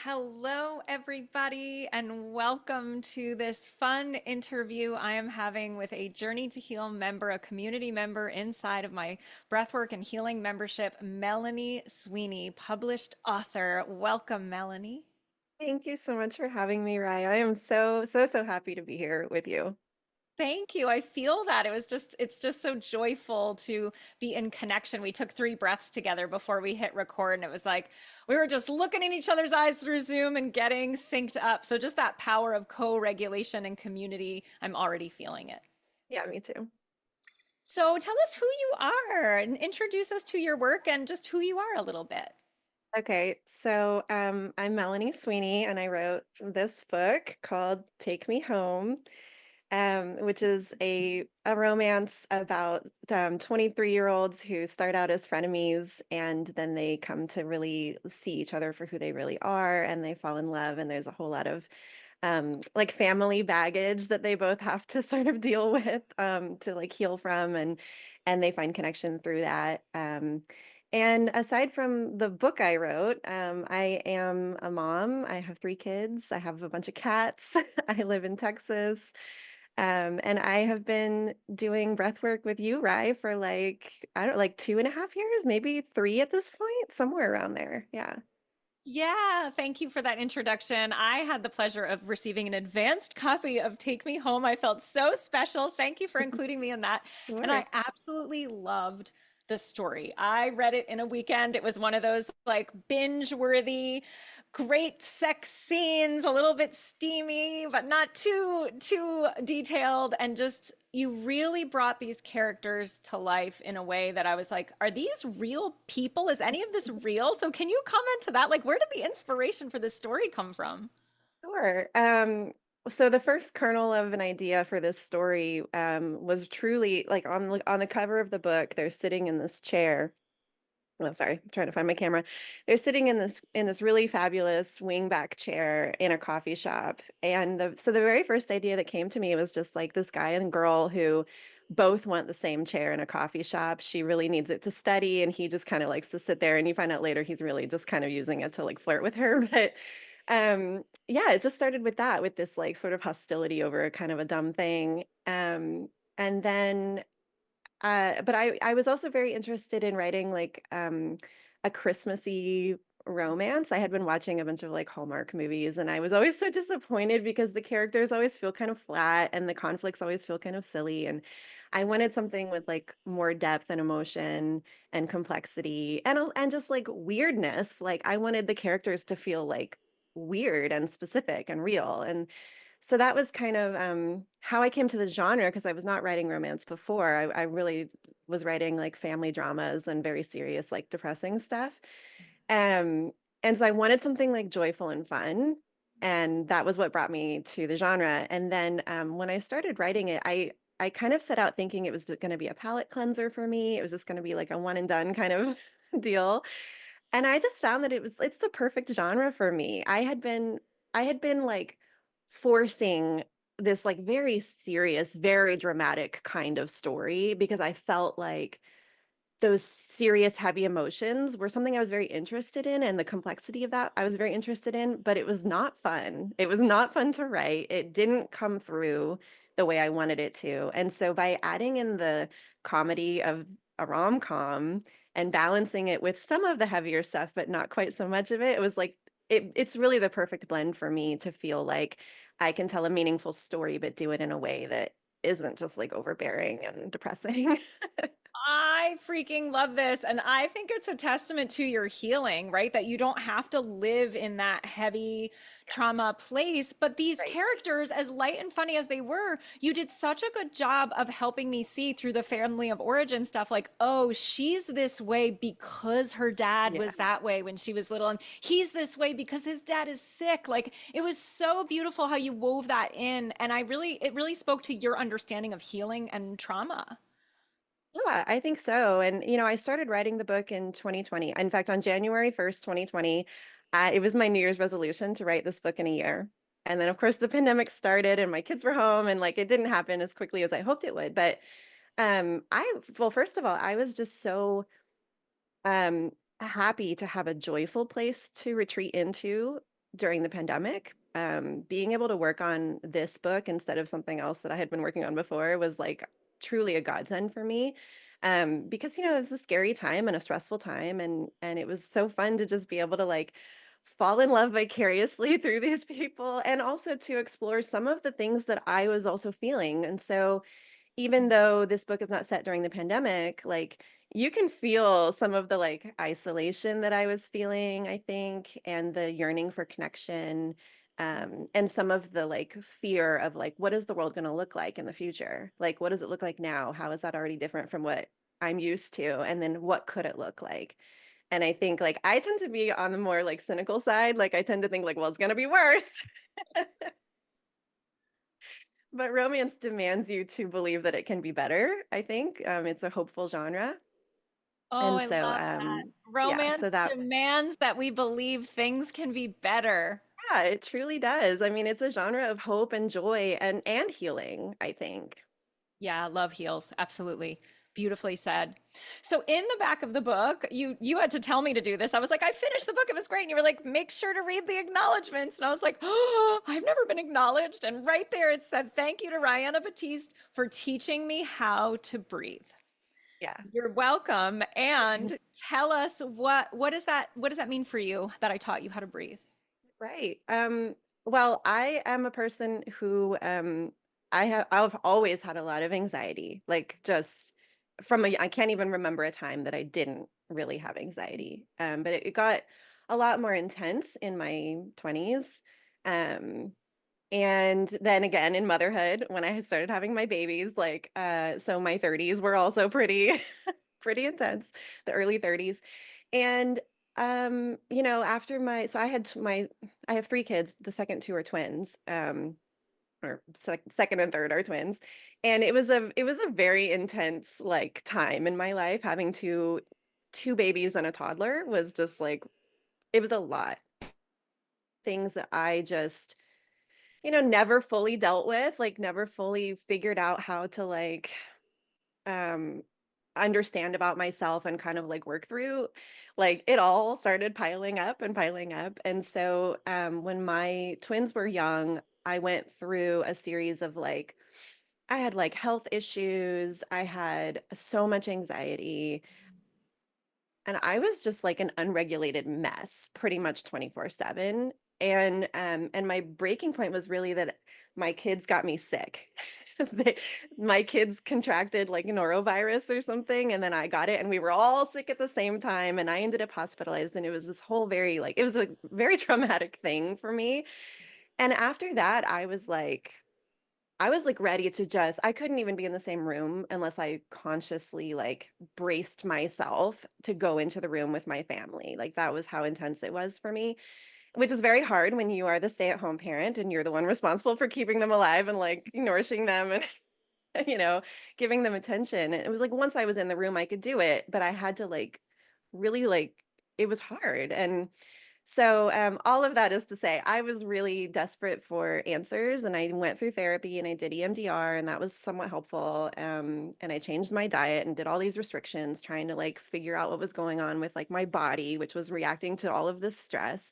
Hello, everybody, and welcome to this fun interview I am having with a Journey to Heal member, a community member inside of my Breathwork and Healing membership, Melanie Sweeney, published author. Welcome, Melanie. Thank you so much for having me, Rye. I am so happy to be here with you. Thank you. I feel that it's just so joyful to be in connection. We took 3 breaths together before we hit record, and it was like we were just looking in each other's eyes through Zoom and getting synced up. So, just that power of co regulation and community, I'm already feeling it. Yeah, me too. So, tell us who you are and introduce us to your work and just who you are a little bit. Okay, so I'm Melanie Sweeney, and I wrote this book called Take Me Home, which is a romance about 23-year-olds who start out as frenemies, and then they come to really see each other for who they really are, and they fall in love, and there's a whole lot of like family baggage that they both have to sort of deal with to like heal from and they find connection through that. And aside from the book I wrote, I am a mom. I have 3 kids. I have a bunch of cats. I live in Texas. And I have been doing breath work with you, Rye, for like, I don't like 2.5 years, maybe 3 at this point, somewhere around there. Yeah. Yeah, thank you for that introduction. I had the pleasure of receiving an advanced copy of Take Me Home. I felt so special. Thank you for including me in that. And Sure. I absolutely loved the story. I read it in a weekend. It was one of those like binge-worthy, great sex scenes, a little bit steamy, but not too detailed, and just you really brought these characters to life in a way that I was like, are these real people? Is any of this real? So can you comment to that? Like, where did the inspiration for this story come from? Sure. So the first kernel of an idea for this story was truly like on the cover of the book, they're sitting in this chair. Oh, I'm sorry, I'm trying to find my camera. They're sitting in this really fabulous wingback chair in a coffee shop. And so the very first idea that came to me was just like this guy and girl who both want the same chair in a coffee shop. She really needs it to study, and he just kind of likes to sit there. And you find out later he's really just kind of using it to like flirt with her. But yeah, it just started with that, with this like sort of hostility over kind of a dumb thing. And then but I was also very interested in writing like a Christmassy romance. I had been watching a bunch of like Hallmark movies, and I was always so disappointed because the characters always feel kind of flat and the conflicts always feel kind of silly. And I wanted something with like more depth and emotion and complexity and just like weirdness. Like I wanted the characters to feel like weird and specific and real. And so that was kind of how I came to the genre, because I was not writing romance before. I really was writing like family dramas and very serious, like depressing stuff. Um, and so I wanted something like joyful and fun. And that was what brought me to the genre. And then when I started writing it, I kind of set out thinking it was going to be a palate cleanser for me. It was just going to be like a one and done kind of deal. And I just found that it's the perfect genre for me. I had been like forcing this like very serious, very dramatic kind of story because I felt like those serious, heavy emotions were something I was very interested in, and the complexity of that I was very interested in, but it was not fun. It was not fun to write. It didn't come through the way I wanted it to. And so by adding in the comedy of a rom-com and balancing it with some of the heavier stuff, but not quite so much of it, it was like it's really the perfect blend for me to feel like I can tell a meaningful story, but do it in a way that isn't just like overbearing and depressing. I freaking love this. And I think it's a testament to your healing, right? That you don't have to live in that heavy trauma place. But these Right. characters, as light and funny as they were, you did such a good job of helping me see through the family of origin stuff like, oh, she's this way because her dad Yeah. was that way when she was little. And he's this way because his dad is sick. Like it was so beautiful how you wove that in. And it really spoke to your understanding of healing and trauma. Yeah, I think so. And, I started writing the book in 2020. In fact, on January 1st, 2020, it was my New Year's resolution to write this book in a year. And then, of course, the pandemic started and my kids were home, and like it didn't happen as quickly as I hoped it would. But well, first of all, I was just so happy to have a joyful place to retreat into during the pandemic. Being able to work on this book instead of something else that I had been working on before was like truly a godsend for me. Because it was a scary time and a stressful time, and it was so fun to just be able to like fall in love vicariously through these people, and also to explore some of the things that I was also feeling. And so even though this book is not set during the pandemic, like you can feel some of the like isolation that I was feeling, I think, and the yearning for connection, and some of the like fear of like, what is the world going to look like in the future? Like, what does it look like now? How is that already different from what I'm used to? And then what could it look like? And I think like I tend to be on the more like cynical side. Like I tend to think like, well, it's going to be worse. But romance demands you to believe that it can be better, I think. It's a hopeful genre. Oh, And I so, love that. yeah, Romance so that, demands that we believe things can be better. yeah, it truly does. I mean, it's a genre of hope and joy and healing, I think. Yeah, love heals. Absolutely. Beautifully said. So in the back of the book, you had to tell me to do this. I was like, I finished the book. It was great. And you were like, make sure to read the acknowledgments. And I was like, oh, I've never been acknowledged. And right there it said, thank you to Rihanna Batiste for teaching me how to breathe. Yeah. You're welcome. And tell us what does that mean for you that I taught you how to breathe? Right. Well, I am a person who I've always had a lot of anxiety. Like just I can't even remember a time that I didn't really have anxiety. But it got a lot more intense in my 20s. Um and then again in motherhood when I started having my babies, like so my 30s were also pretty pretty intense, the early 30s. And after my so I had my I have three kids, the second two are twins. Or second and third are twins. And it was a very intense like time in my life. Having two babies and a toddler was just like it was a lot. Things that I just never fully dealt with, like never fully figured out how to like um understand about myself and kind of like work through. Like it all started piling up and piling up. And so when my twins were young, I went through a series of like I had like health issues, I had so much anxiety, and I was just like an unregulated mess pretty much 24/7. And my breaking point was really that my kids got me sick. They, my kids contracted like norovirus or something, and then I got it, and we were all sick at the same time, and I ended up hospitalized, and it was this whole very like it was a very traumatic thing for me. And after that, I was like ready to just I couldn't even be in the same room unless I consciously like braced myself to go into the room with my family. Like that was how intense it was for me, which is very hard when you are the stay-at-home parent and you're the one responsible for keeping them alive and like nourishing them and you know, giving them attention. And it was like once I was in the room I could do it, but I had to like really like it was hard. And so, all of that is to say, I was really desperate for answers, and I went through therapy and I did EMDR, and that was somewhat helpful. And I changed my diet and did all these restrictions, trying to like figure out what was going on with like my body, which was reacting to all of this stress.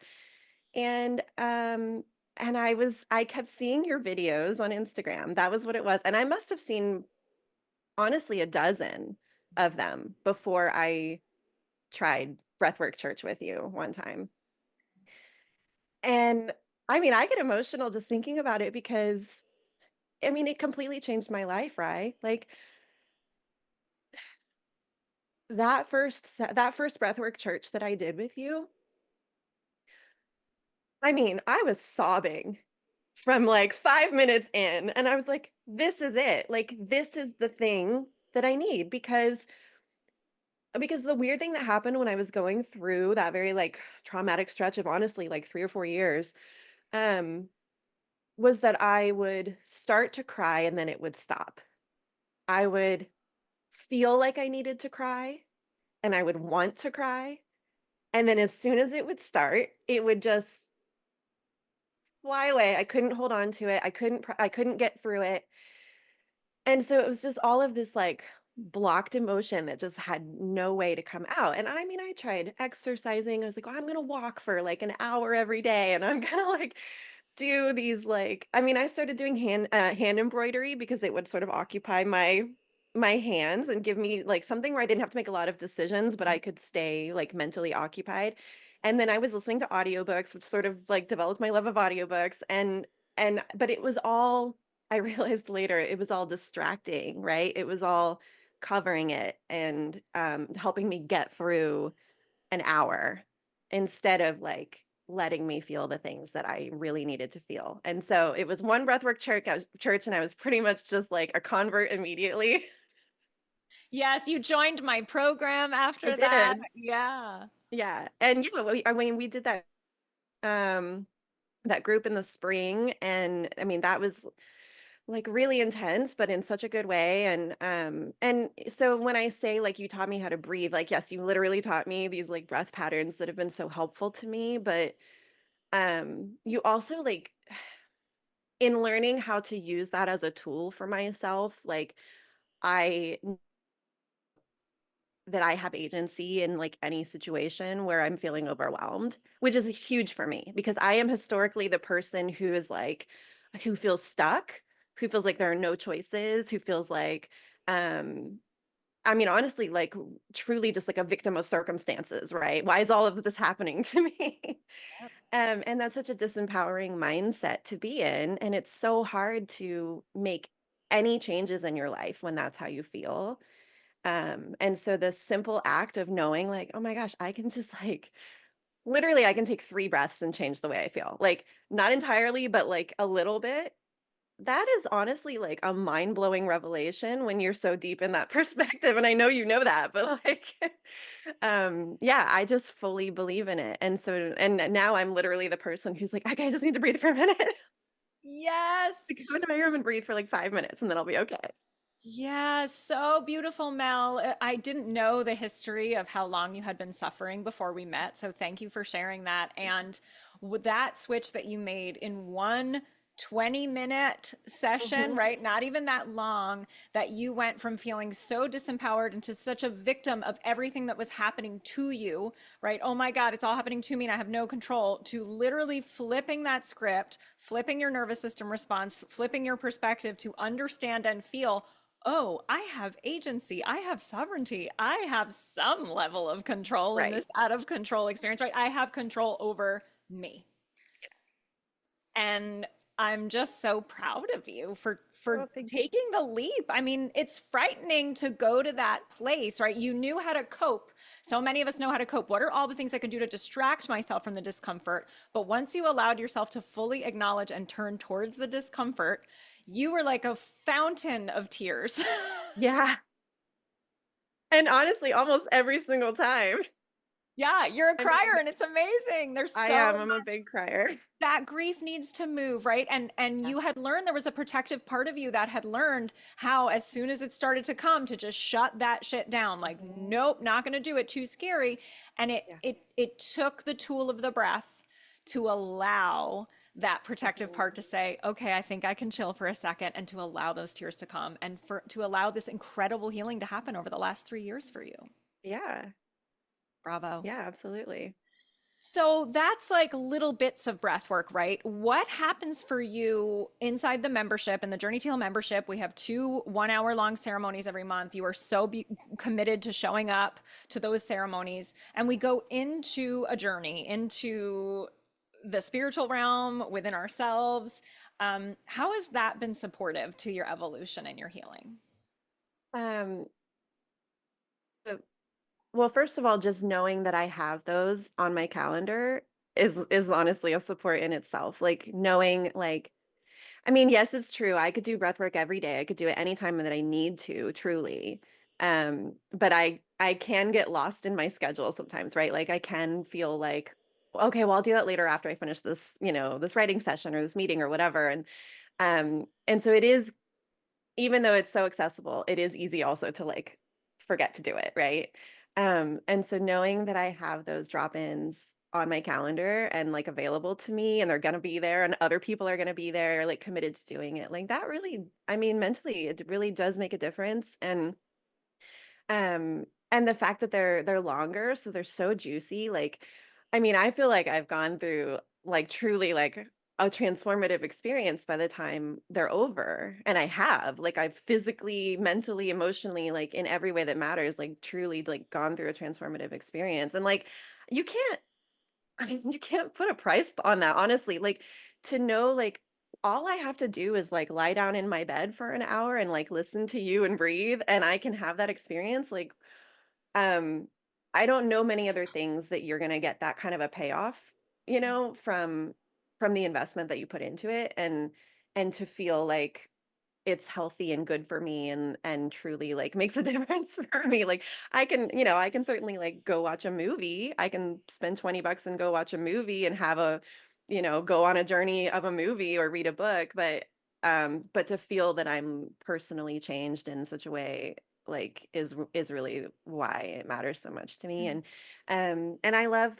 And I kept seeing your videos on Instagram. That was what it was, and I must have seen honestly a dozen of them before I tried breathwork church with you one time. And I mean, I get emotional just thinking about it because I mean, it completely changed my life, right? Like that first breathwork church that I did with you. I mean, I was sobbing from like 5 minutes in, and I was like, this is it. Like this is the thing that I need because the weird thing that happened when I was going through that very like traumatic stretch of honestly like 3 or 4 years um was that I would start to cry and then it would stop. I would feel like I needed to cry and I would want to cry. And then as soon as it would start, it would just fly away. I couldn't hold on to it. I couldn't get through it. And so it was just all of this like blocked emotion that just had no way to come out. And I mean, I tried exercising. I was like, oh, I'm going to walk for like an hour every day. And I'm going to like do these like, I mean, I started doing hand embroidery because it would sort of occupy my hands and give me like something where I didn't have to make a lot of decisions, but I could stay like mentally occupied. And then I was listening to audiobooks, which sort of like developed my love of audiobooks. And but it was all, I realized later, it was all distracting, right? It was all covering it and helping me get through an hour instead of like letting me feel the things that I really needed to feel. And so it was one breathwork church, and I was pretty much just like a convert immediately. Yes, you joined my program I after that. did. Yeah. Yeah. And I mean, we did um that group in the spring, and I mean that was like really intense, but in such a good way. And so when I say like you taught me how to breathe, like yes, you literally taught me these like breath patterns that have been so helpful to me, but you also like in learning how to use that as a tool for myself, like I that I have agency in like any situation where I'm feeling overwhelmed, which is huge for me because I am historically the person who is like who feels stuck, who feels like there are no choices, who feels like um I mean honestly like truly just like a victim of circumstances, right? Why is all of this happening to me? And that's such a disempowering mindset to be in, and it's so hard to make any changes in your life when that's how you feel. And so the simple act of knowing like, oh my gosh, I can just like literally I can take 3 breaths and change the way I feel. Like not entirely, but like a little bit. That is honestly like a mind-blowing revelation when you're so deep in that perspective. And I know you know that, but like yeah, I just fully believe in it. And so and now I'm literally the person who's like, okay, I just need to breathe for a minute. Yes. To go into my room and breathe for like 5 minutes and then I'll be okay. Yeah, so beautiful, Mel. I didn't know the history of how long you had been suffering before we met, so thank you for sharing that. And with that switch that you made in one 20-minute session, Mhm. right? Not even that long, that you went from feeling so disempowered into such a victim of everything that was happening to you, right? Oh my God, it's all happening to me and I have no control, to literally flipping that script, flipping your nervous system response, flipping your perspective to understand and feel, oh, I have agency, I have sovereignty, I have some level of control in this Right. out of control experience, right? I have control over me. And I'm just so proud of you for Oh, thank you. taking the leap. I mean, it's frightening to go to that place, right? You knew how to cope. So many of us know how to cope. What are all the things I can do to distract myself from the discomfort? But once you allowed yourself to fully acknowledge and turn towards the discomfort, you were like a fountain of tears. Yeah. And honestly, almost every single time. Yeah, you're a I mean, crier and it's amazing. There's I so am. I'm a big crier. that grief needs to move, right? And Yeah. you had learned there was a protective part of you that had learned how as soon as it started to come to just shut that shit down, like Mhm. nope, not going to do it, too scary. And it Yeah. it it took the tool of the breath to allow that protective Mhm. part to say, okay, I think I can chill for a second, and to allow those tears to come, and for to allow this incredible healing to happen over the last 3 years for you. Yeah. Bravo. Yeah, absolutely. So that's like little bits of breath work, right? What happens for you inside the membership and the Journey to Heal membership? We have 2 1 hour long ceremonies every month. You are so committed to showing up to those ceremonies. And we go into a journey into the spiritual realm within ourselves. How has that been supportive to your evolution and your healing? Um, but- well, first of all, just knowing that I have those on my calendar is honestly a support in itself. Like knowing like I mean, yes, it's true. I could do breath work every day. I could do it anytime that I need to, truly. But I can get lost in my schedule sometimes, right? Like I can feel like, okay, well, I'll do that later after I finish this, this writing session or this meeting or whatever. And so it is, even though it's so accessible, it is easy also to like forget to do it, right? And so knowing that I have those drop-ins on my calendar and like available to me and they're gonna be there and other people are gonna be there, like committed to doing it, like that really, I mean, mentally, it really does make a difference. And And the fact that they're longer, so they're so juicy. Like, I mean, I feel like I've gone through like truly like a transformative experience by the time they're over. And I have, like, I've physically, mentally, emotionally, like in every way that matters, like truly like gone through a transformative experience. And like you can't I mean, you can't put a price on that, honestly. Like to know like all I have to do is like lie down in my bed for an hour and like listen to you and breathe and I can have that experience. Like um, I don't know many other things that you're gonna get that kind of a payoff, from the investment that you put into it and to feel like it's healthy and good for me and truly like makes a difference for me. Like I can certainly like go watch a movie. I can spend $20 and go watch a movie and have go on a journey of a movie or read a book, but to feel that I'm personally changed in such a way like is really why it matters so much to me. And I love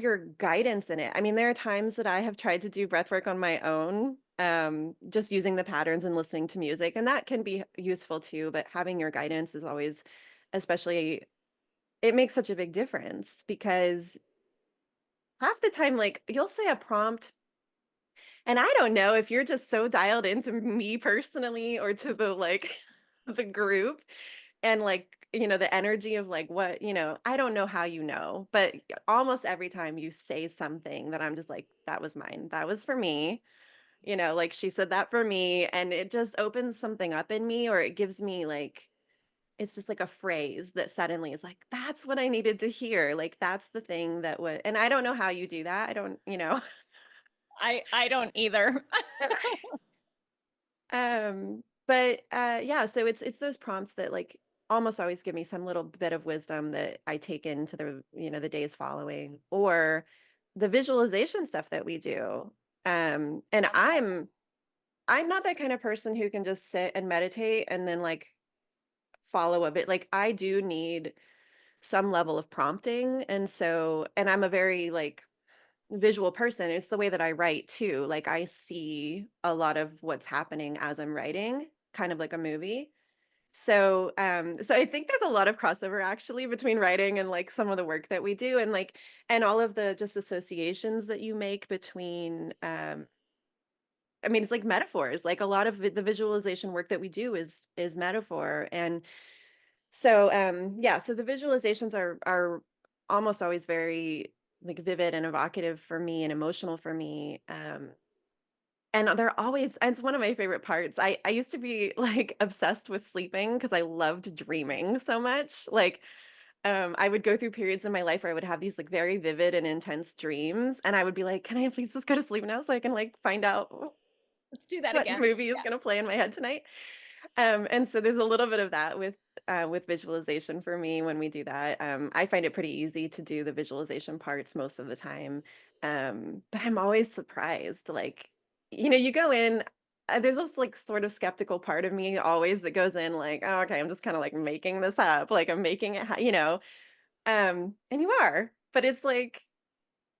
your guidance in it. I mean, there are times that I have tried to do breath work on my own, just using the patterns and listening to music, and that can be useful too, but having your guidance is always, especially, it makes such a big difference because half the time, like, you'll say a prompt, and I don't know if you're just so dialed into me personally or to the like the group and like the energy of like what I don't know how but almost every time you say something that I'm just like that was mine, that was for me, like she said that for me, and it just opens something up in me, or it gives me like it's just like a phrase that suddenly is like that's what I needed to hear, like that's the thing that would, and I don't know how you do that, I don't I don't either. But yeah, so it's those prompts that like almost always give me some little bit of wisdom that I take into the days following, or the visualization stuff that we do. And I'm not that kind of person who can just sit and meditate and then like follow a bit. Like I do need some level of prompting. And I'm a very like visual person. It's the way that I write too. Like I see a lot of what's happening as I'm writing, kind of like a movie. So I think there's a lot of crossover actually between writing and like some of the work that we do, and like and all of the just associations that you make between I mean it's like metaphors. Like a lot of the visualization work that we do is metaphor. And yeah, so the visualizations are almost always very like vivid and evocative for me and emotional for me. And they're always, and it's one of my favorite parts. I used to be like obsessed with sleeping because I loved dreaming so much. Like I would go through periods in my life where I would have these like very vivid and intense dreams, and I would be like, "Can I please just go to sleep now so I can like find out Let's do that what again. movie is Yeah. gonna play in my head tonight?" And so there's a little bit of that with visualization for me when we do that. I find it pretty easy to do the visualization parts most of the time. But I'm always surprised. Like, you go in, there's this like sort of skeptical part of me always that goes in like, oh, okay, I'm just kind of like making this up. Like I'm making it, and you are, but it's like,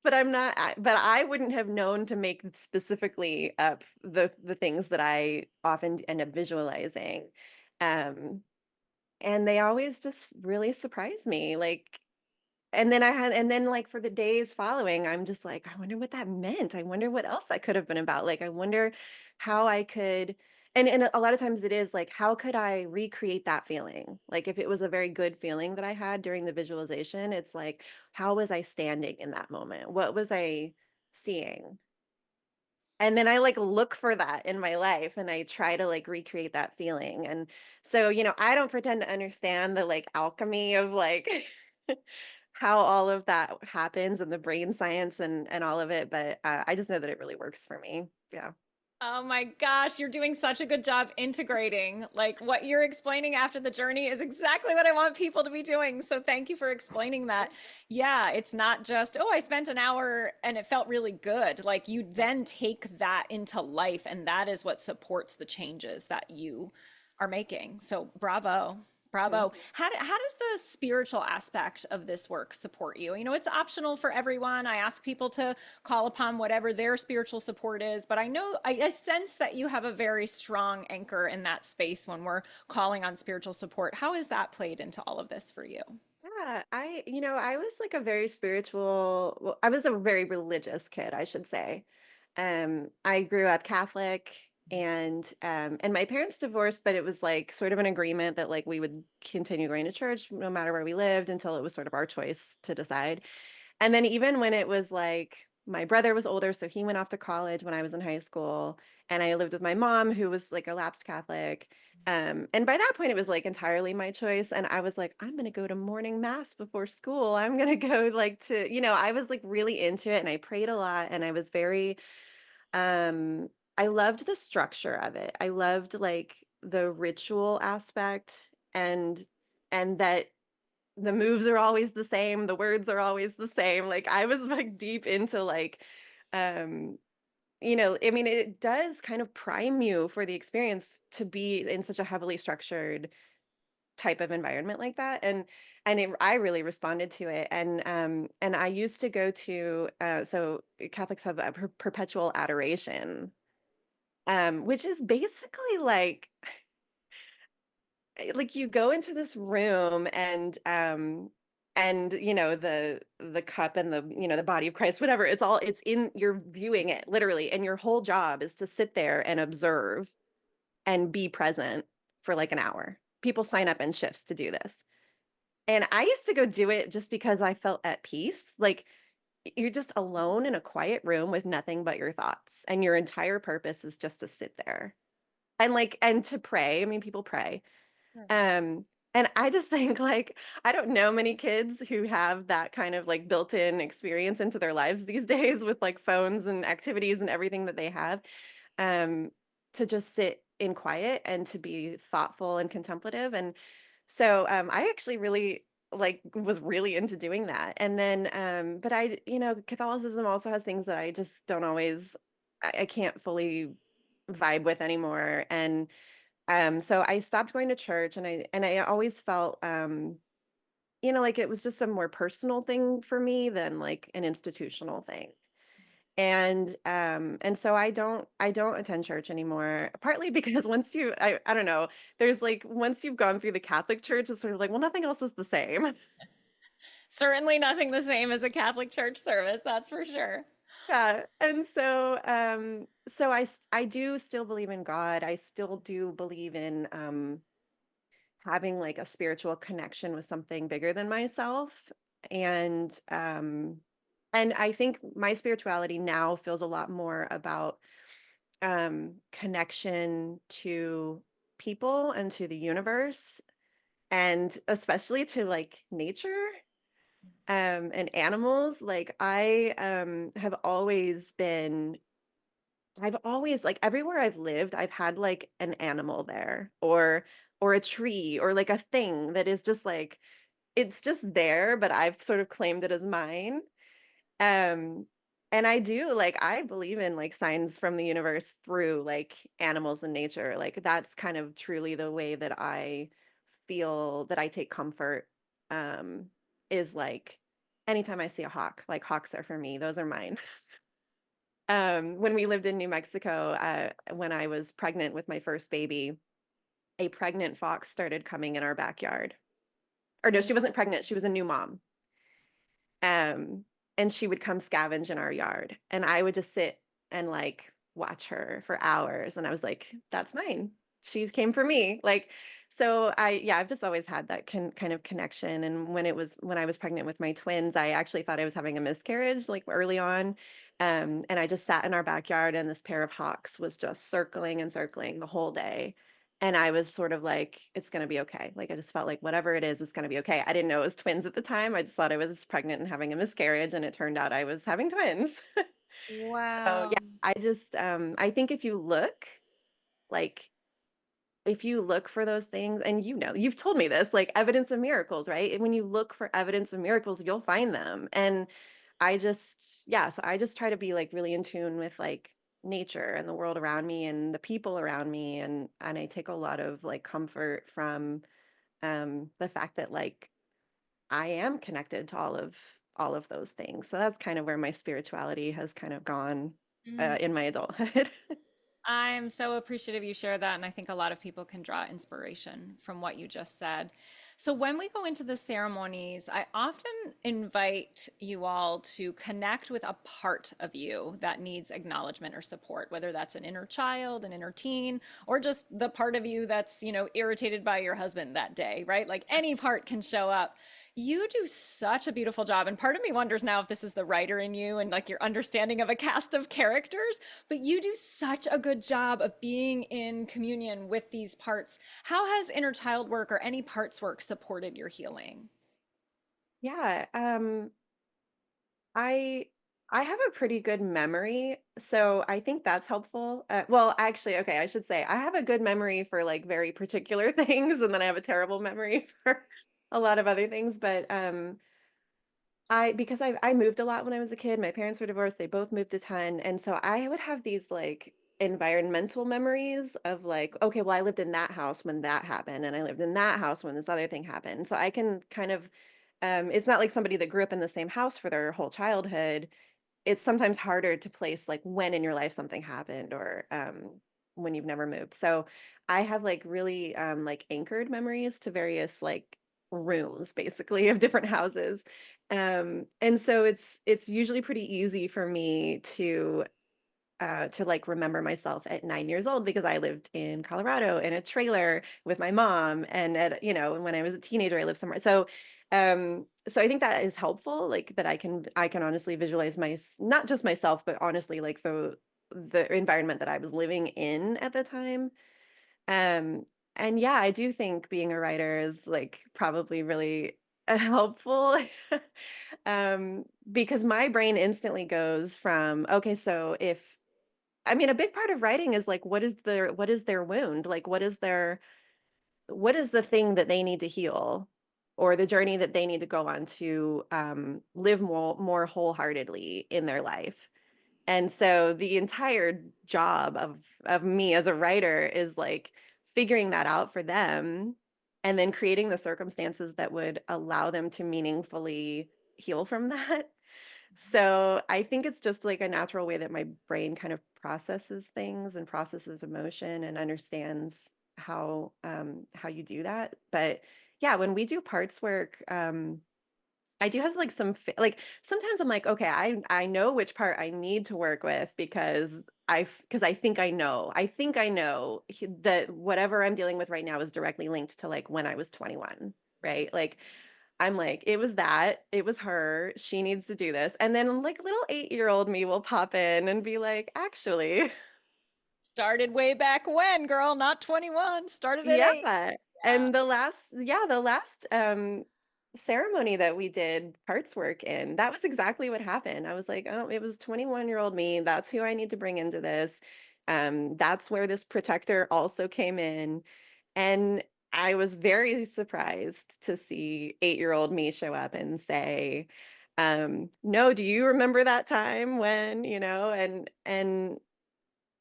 but I'm not, but I wouldn't have known to make specifically up the things that I often end up visualizing. Um, and they always just really surprise me. Like, and then like for the days following, I'm just like, I wonder what that meant. I wonder what else that could have been about. Like, I wonder how I could, and a lot of times it is like, how could I recreate that feeling? Like, if it was a very good feeling that I had during the visualization, it's like, how was I standing in that moment? What was I seeing? And then I like look for that in my life and I try to like recreate that feeling. And so, I don't pretend to understand the like alchemy of like how all of that happens and the brain science and all of it, but I just know that it really works for me. Yeah. Oh my gosh, you're doing such a good job integrating. Like what you're explaining after the journey is exactly what I want people to be doing. So thank you for explaining that. Yeah, it's not just, oh, I spent an hour and it felt really good. Like you then take that into life, and that is what supports the changes that you are making. So bravo. Bravo. How does the spiritual aspect of this work support you? You know, it's optional for everyone. I ask people to call upon whatever their spiritual support is, but I sense that you have a very strong anchor in that space when we're calling on spiritual support. How has that played into all of this for you? Yeah, I was like a very spiritual, well, I was a very religious kid, I should say. I grew up Catholic and my parents divorced, but it was like sort of an agreement that like we would continue going to church no matter where we lived until it was sort of our choice to decide. And then even when it was like my brother was older, so he went off to college when I was in high school, and I lived with my mom, who was like a lapsed Catholic. And by that point, it was like entirely my choice. And I was like, I'm gonna go to morning mass before school. I'm gonna go like to, I was like really into it and I prayed a lot and I was very um I loved the structure of it. I loved like the ritual aspect and that the moves are always the same, the words are always the same. Like I was like deep into like um I mean it does kind of prime you for the experience to be in such a heavily structured type of environment like that I really responded to it and I used to go to so Catholics have a perpetual adoration which is basically like you go into this room and the cup and the body of Christ, whatever, it's in, you're viewing it literally, and your whole job is to sit there and observe and be present for like an hour. People sign up in shifts to do this, and I used to go do it just because I felt at peace. Like you're just alone in a quiet room with nothing but your thoughts, and your entire purpose is just to sit there and to pray. I mean, people pray. um, and I just think like I don't know many kids who have that kind of like built-in experience into their lives these days with like phones and activities and everything that they have. Um, to just sit in quiet and to be thoughtful and contemplative. And so I actually really like was really into doing that. And then but Catholicism also has things that I just don't always I can't fully vibe with anymore. And so I stopped going to church and I always felt like it was just a more personal thing for me than like an institutional thing. And so I don't attend church anymore, partly because I don't know, there's like once you've gone through the Catholic Church, it's sort of like, well, nothing else is the same. Certainly nothing the same as a Catholic church service, that's for sure. Yeah. And so I do still believe in God. I still do believe in having like a spiritual connection with something bigger than myself. And I think my spirituality now feels a lot more about connection to people and to the universe, and especially to like nature and animals. Like I've always like everywhere I've lived, I've had like an animal there or a tree or like a thing that is just like it's just there, but I've sort of claimed it as mine. Um, and I believe in like signs from the universe through like animals and nature. Like that's kind of truly the way that I feel that I take comfort. Um, is like anytime I see a hawk, like hawks are for me, those are mine. When we lived in New Mexico, when I was pregnant with my first baby, a pregnant fox started coming in our backyard. Or no, she wasn't pregnant, she was a new mom. Um, and she would come scavenge in our yard, and I would just sit and like watch her for hours. And I was like, that's mine. She came for me. Like, so yeah, I've just always had that kind of connection. And when I was pregnant with my twins, I actually thought I was having a miscarriage like early on. And I just sat in our backyard, and this pair of hawks was just circling and circling the whole day. And I was sort of like, it's going to be okay. Like, I just felt like whatever it is, it's going to be okay. I didn't know it was twins at the time. I just thought I was pregnant and having a miscarriage. And it turned out I was having twins. So, yeah, Wow. I think like, if you look for those things, and you've told me this, like evidence of miracles, right? And when you look for evidence of miracles, you'll find them. And so I just try to be like really in tune with like nature and the world around me and the people around me. And I take a lot of like comfort from the fact that like I am connected to all of those things. So that's kind of where my spirituality has kind of gone in my adulthood. I'm so appreciative you share that, and I think a lot of people can draw inspiration from what you just said. So, when we go into the ceremonies, I often invite you all to connect with a part of you that needs acknowledgement or support, whether that's an inner child, an inner teen, or just the part of you that's, irritated by your husband that day, right? Like any part can show up. You do such a beautiful job. And part of me wonders now if this is the writer in you and like your understanding of a cast of characters, but you do such a good job of being in communion with these parts. How has inner child work or any parts work supported your healing? Yeah, I I have a pretty good memory, so I think that's helpful. Well, actually, okay, I should say I have a good memory for like very particular things, and then I have a terrible memory for a lot of other things. But I because I moved a lot when I was a kid. My parents were divorced. They both moved a ton, and so I would have these like environmental memories of like, okay, well, I lived in that house when that happened, and I lived in that house when this other thing happened. So I can kind of it's not like somebody that grew up in the same house for their whole childhood. It's sometimes harder to place like when in your life something happened or when you've never moved. So I have like really like anchored memories to various like rooms basically of different houses. And so it's usually pretty easy for me to like remember myself at 9 years old because I lived in Colorado in a trailer with my mom, and and when I was a teenager, I lived somewhere. So I think that is helpful, like that I can honestly visualize not just myself, but honestly like the environment that I was living in at the time. Um, and yeah, I do think being a writer is like probably really helpful. Because my brain instantly goes from, okay, so if I mean, a big part of writing is like, what is their wound? Like, what is the thing that they need to heal, or the journey that they need to go on to live more wholeheartedly in their life? And so the entire job of me as a writer is like figuring that out for them, and then creating the circumstances that would allow them to meaningfully heal from that. So I think it's just like a natural way that my brain kind of processes things and processes emotion and understands how you do that. But yeah, when we do parts work, I do have like like sometimes I'm like, okay, I know which part I need to work with because because I think I know. I think I know that whatever I'm dealing with right now is directly linked to like when I was 21, right? Like I'm like, it was her, she needs to do this. And then like little 8-year-old me will pop in and be like, actually, Started way back when, girl, not 21, started at 8. yeah. Yeah. And the last ceremony that we did parts work in, that was exactly what happened. I was like, oh, it was 21-year-old me. That's who I need to bring into this. That's where this protector also came in. And I was very surprised to see 8-year-old me show up and say, no, do you remember that time when,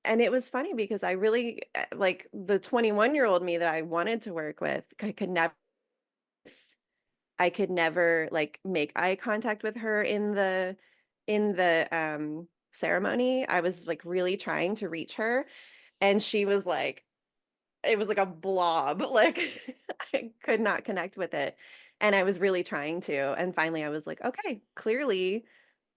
and it was funny because I really like the 21-year-old me that I wanted to work with. I could never like make eye contact with her in the ceremony. I was like really trying to reach her, and she was like it was like a blob. Like I could not connect with it. And I was really trying to. And finally I was like, okay, clearly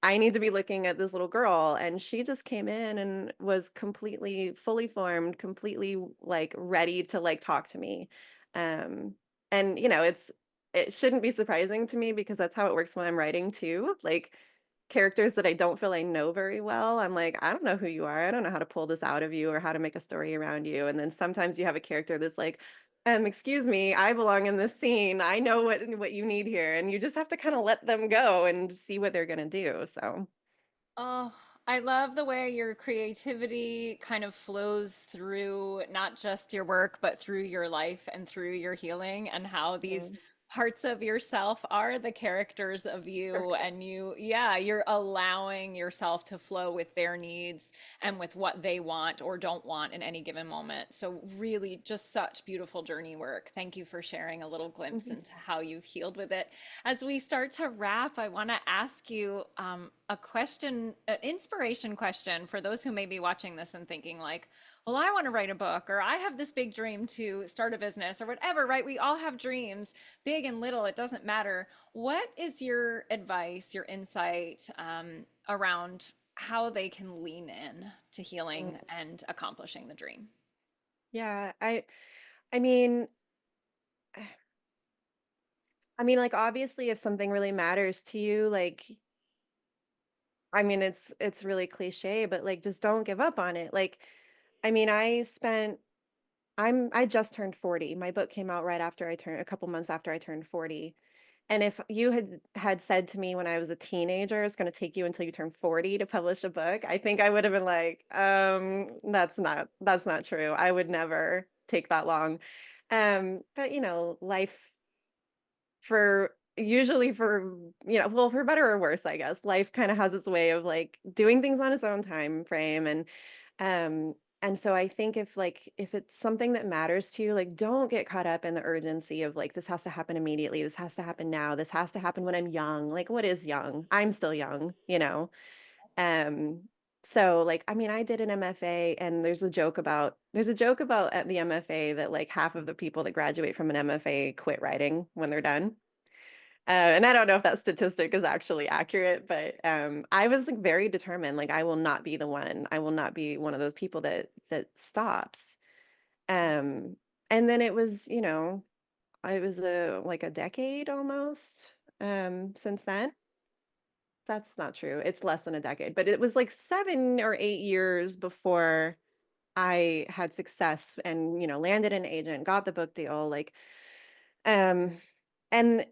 I need to be looking at this little girl. And she just came in and was completely fully formed, completely like ready to like talk to me. Um, and it shouldn't be surprising to me because that's how it works when I'm writing too. Like characters that I don't feel I know very well, I'm like, I don't know who you are. I don't know how to pull this out of you or how to make a story around you. And then sometimes you have a character that's like, excuse me, I belong in this scene. I know what you need here. And you just have to kind of let them go and see what they're gonna do. So Oh, I love the way your creativity kind of flows through not just your work, but through your life and through your healing, and how these mhm. parts of yourself are the characters of you, and you're allowing yourself to flow with their needs and with what they want or don't want in any given moment. So really just such beautiful journey work. Thank you for sharing a little glimpse Mhm. into how you've healed with it. As we start to wrap, I want to ask you a question, an inspiration question for those who may be watching this and thinking like, well, I want to write a book, or I have this big dream to start a business, or whatever, right? We all have dreams, big and little, it doesn't matter. What is your advice, your insight around how they can lean in to healing Mm. and accomplishing the dream? Yeah, I mean, I mean, like obviously if something really matters to you, like I mean, it's really cliche, but like just don't give up on it. Like, I mean, I just turned 40. My book came out right after I turned a couple months after I turned 40. And if you had said to me when I was a teenager, it's going to take you until you turn 40 to publish a book, I think I would have been like, that's not true. I would never take that long. But life for usually for well, for better or worse, I guess life kind of has its way of like doing things on its own time frame. Um and so I think if it's something that matters to you, like don't get caught up in the urgency of like this has to happen immediately, this has to happen now, this has to happen when I'm young. Like what is young? I'm still young. um so like I mean I did an MFA, and there's a joke about at the MFA that like half of the people that graduate from an MFA quit writing when they're done. And I don't know if that statistic is actually accurate, but I was like very determined. Like I will not be the one. I will not be one of those people that stops. Um, and then it was a decade almost since then. That's not true. It's less than a decade, but it was like 7 or 8 years before I had success and landed an agent, got the book deal, like um and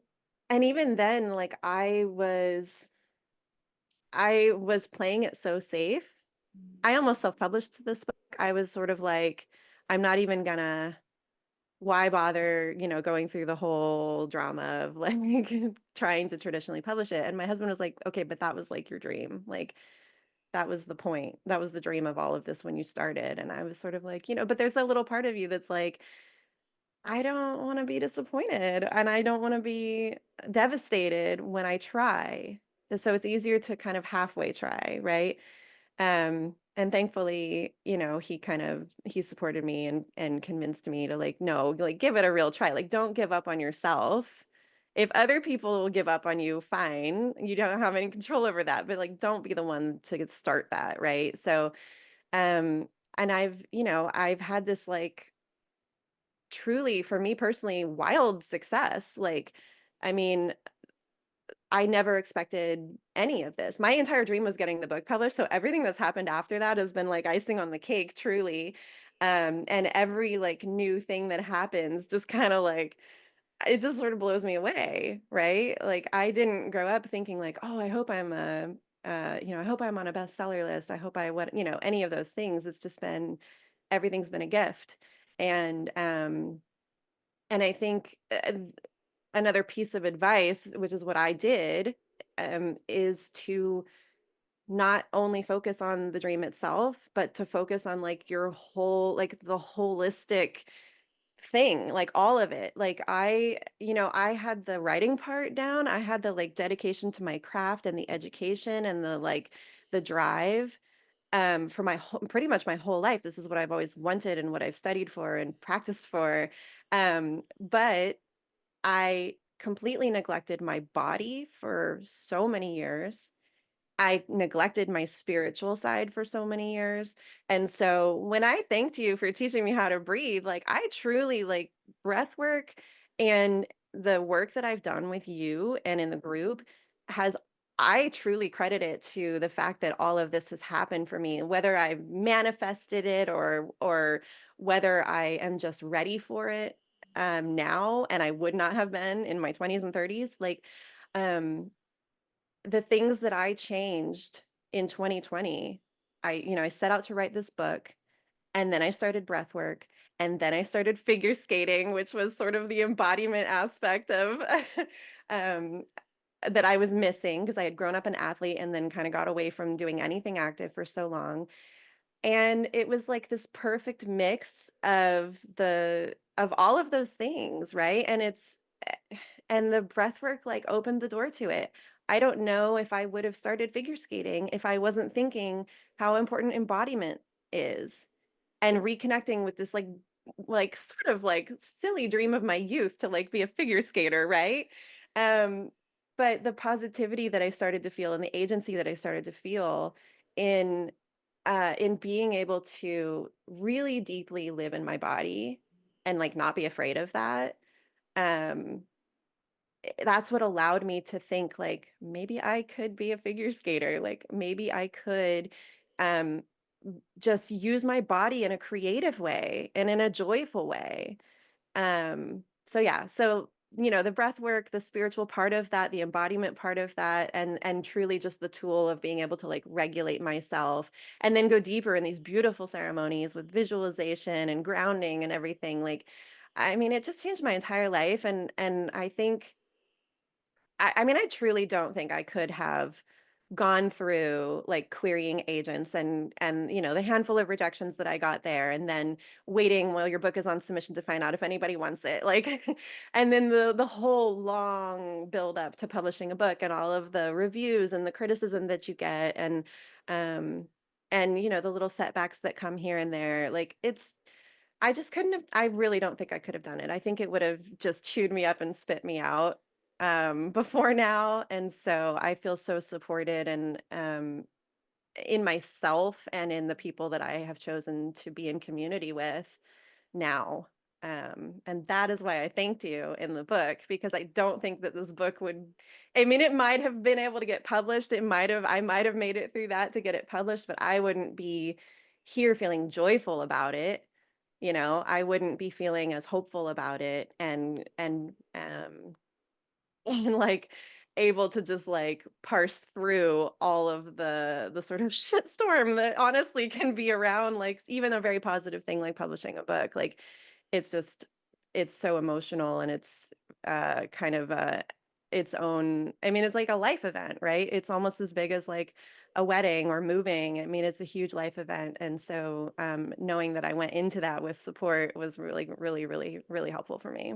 and even then like I was playing it so safe. I almost self-published this book. I was sort of like, I'm not even gonna, why bother, going through the whole drama of like trying to traditionally publish it. And my husband was like, okay, but that was like your dream. Like that was the point. That was the dream of all of this when you started. And I was sort of like, but there's a little part of you that's like, I don't want to be disappointed and I don't want to be devastated when I try. And so it's easier to kind of halfway try, right? And thankfully, he supported me and convinced me to like, no, like give it a real try. Like don't give up on yourself. If other people will give up on you, fine. You don't have any control over that, but like don't be the one to start that, right? So, um and I've had this like truly for me personally wild success. Like I mean, I never expected any of this. My entire dream was getting the book published, so everything that's happened after that has been like icing on the cake, truly. And every like new thing that happens just kind of like it just sort of blows me away, right? Like I didn't grow up thinking like, oh, I hope I hope I'm on a bestseller list. I hope I what, any of those things. It's just been everything's been a gift. And I think another piece of advice, which is what I did, is to not only focus on the dream itself, but to focus on like your whole, like the holistic thing, like all of it. Like I had the writing part down. I had the like dedication to my craft and the education and the like the drive for pretty much my whole life. This is what I've always wanted and what I've studied for and practiced for. But I completely neglected my body for so many years. I neglected my spiritual side for so many years. And so when I thanked you for teaching me how to breathe, like I truly like breath work and the work that I've done with you and in the group has I truly credit it to the fact that all of this has happened for me, whether I've manifested it or whether I am just ready for it now and I would not have been in my 20s and 30s. Like um the things that I changed in 2020, I set out to write this book. And then I started breath work. And then I started figure skating, which was sort of the embodiment aspect of um, that I was missing because I had grown up an athlete and then kind of got away from doing anything active for so long. And it was like this perfect mix of all of those things, right? And the breath work like opened the door to it. I don't know if I would have started figure skating if I wasn't thinking how important embodiment is and reconnecting with this like sort of like silly dream of my youth to like be a figure skater, right? Um, but the positivity that I started to feel and the agency that I started to feel in in being able to really deeply live in my body and like not be afraid of that. Um, that's what allowed me to think like maybe I could be a figure skater, like maybe I could um just use my body in a creative way and in a joyful way. So yeah, so the breath work, the spiritual part of that, the embodiment part of that, and truly just the tool of being able to like regulate myself and then go deeper in these beautiful ceremonies with visualization and grounding and everything. Like, I mean, it just changed my entire life. And I think I mean, I truly don't think I could have gone through like querying agents and the handful of rejections that I got there and then waiting while your book is on submission to find out if anybody wants it. Like and then the whole long build up to publishing a book and all of the reviews and the criticism that you get um and the little setbacks that come here and there. Like it's I just couldn't have I really don't think I could have done it. I think it would have just chewed me up and spit me out before now. And so I feel so supported and in myself and in the people that I have chosen to be in community with now. And that is why I thanked you in the book because I don't think that this book would, I mean, it might have been able to get published. I might have made it through that to get it published, but I wouldn't be here feeling joyful about it. I wouldn't be feeling as hopeful about it and like able to just like parse through all of the sort of shitstorm that honestly can be around like even a very positive thing like publishing a book. Like it's just it's so emotional and it's kind of its own, I mean, it's like a life event, right? It's almost as big as like a wedding or moving. I mean, it's a huge life event. And so knowing that I went into that with support was really, really, really, really helpful for me.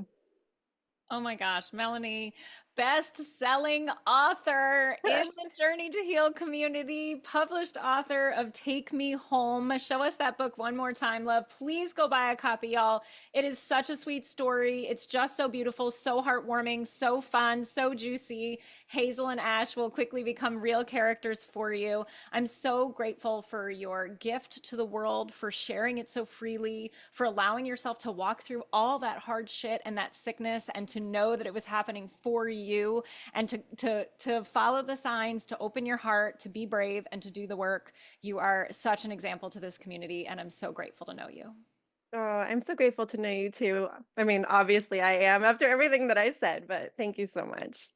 Oh my gosh, Melanie, best-selling author in the Journey to Heal community, published author of Take Me Home. Show us that book one more time, love. Please go buy a copy, y'all. It is such a sweet story. It's just so beautiful, so heartwarming, so fun, so juicy. Hazel and Ash will quickly become real characters for you. I'm so grateful for your gift to the world, for sharing it so freely, for allowing yourself to walk through all that hard shit and that sickness and to know that it was happening for you and to follow the signs, to open your heart, to be brave and to do the work. You are such an example to this community and I'm so grateful to know you. Oh, I'm so grateful to know you too. I mean, obviously I am after everything that I said, but thank you so much.